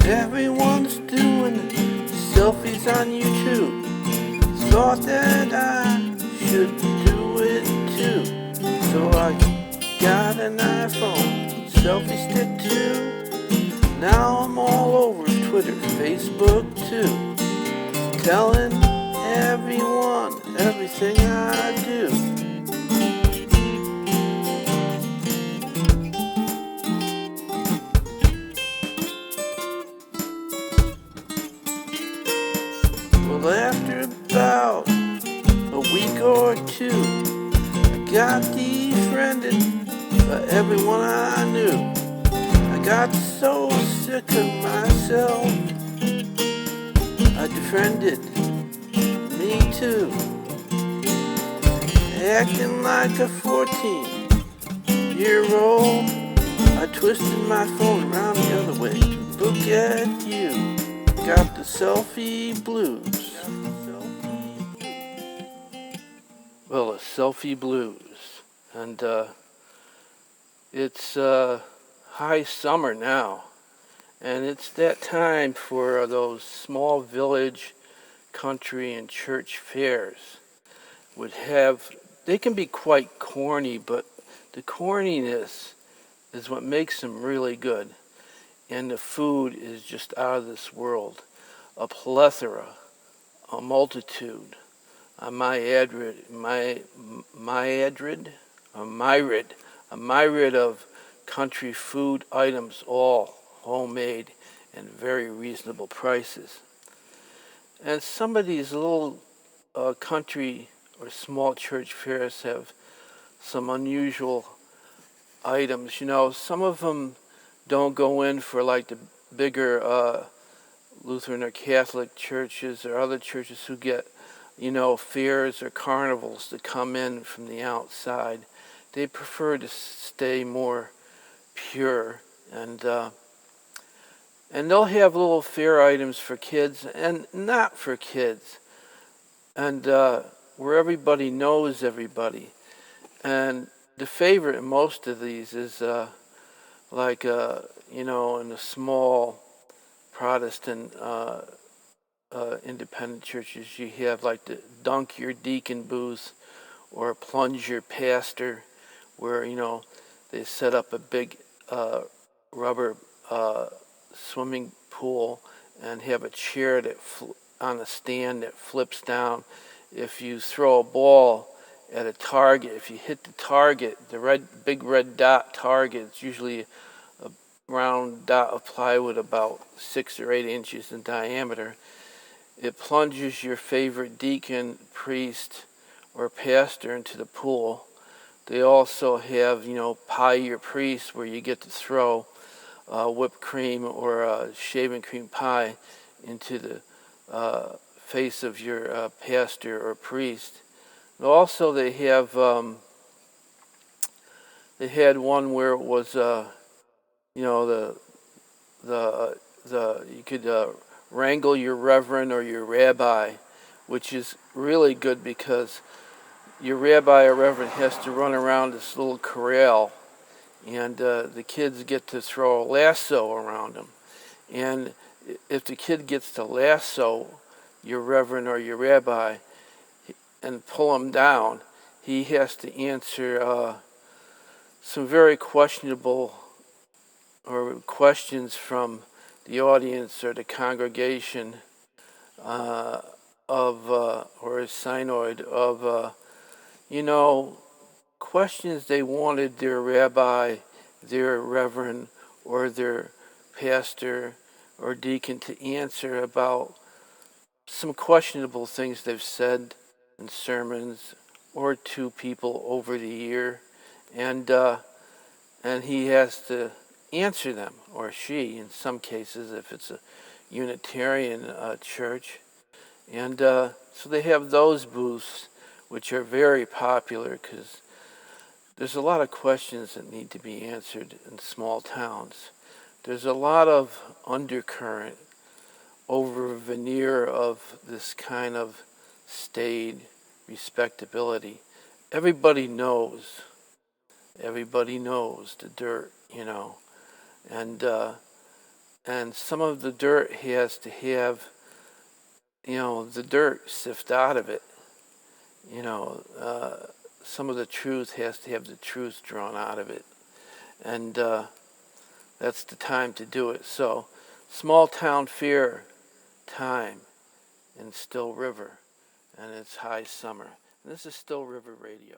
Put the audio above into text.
Everyone's doing selfies on YouTube. Thought that I should do it too. So I got an iPhone selfie stick too. Now I'm all over Twitter, Facebook too. Telling everyone everything I do. Well, after about a week or two, I got defriended by everyone I knew. I got so sick of myself, I defriended me too. Acting like a 14-year-old, I twisted my phone around the other way. Look at you, got the selfie blues. Well, the selfie blues. And it's high summer now. And it's that time for those small village, country, and church fairs. They can be quite corny, but the corniness is what makes them really good. And the food is just out of this world. A plethora, a multitude, a myriad of country food items, all homemade and very reasonable prices. And some of these little country or small church fairs have some unusual items. You know, some of them don't go in for like the bigger Lutheran or Catholic churches or other churches who get, fairs or carnivals to come in from the outside. They prefer to stay more pure, and they'll have little fair items for kids and not for kids, and where everybody knows everybody. And the favorite in most of these is in the small Protestant independent churches, you have like the dunk your deacon booth or plunge your pastor, where they set up a big rubber swimming pool and have a chair on a stand that flips down. If you throw a ball at a target, if you hit the target, the big red dot target, it's usually a round dot of plywood about 6 or 8 inches in diameter. It plunges your favorite deacon, priest, or pastor into the pool. They also have, pie your priest, where you get to throw whipped cream or shaving cream pie into the face of your pastor or priest. And also, they had one where it was, you could wrangle your reverend or your rabbi, which is really good because your rabbi or reverend has to run around this little corral, and the kids get to throw a lasso around them. And if the kid gets to lasso your reverend or your rabbi and pull him down, he has to answer some very questionable or questions from the audience or the congregation or a synod of questions they wanted their rabbi, their reverend, or their pastor or deacon to answer about some questionable things they've said in sermons or to people over the year, and he has to answer them, or she, in some cases, if it's a Unitarian church. And so they have those booths, which are very popular because there's a lot of questions that need to be answered in small towns. There's a lot of undercurrent over a veneer of this kind of staid respectability. Everybody knows the dirt, and And some of the dirt he has to have, the dirt sift out of it. Some of the truth has to have the truth drawn out of it. And that's the time to do it. So, small town fear time in Still River. And it's high summer. And this is Still River Radio.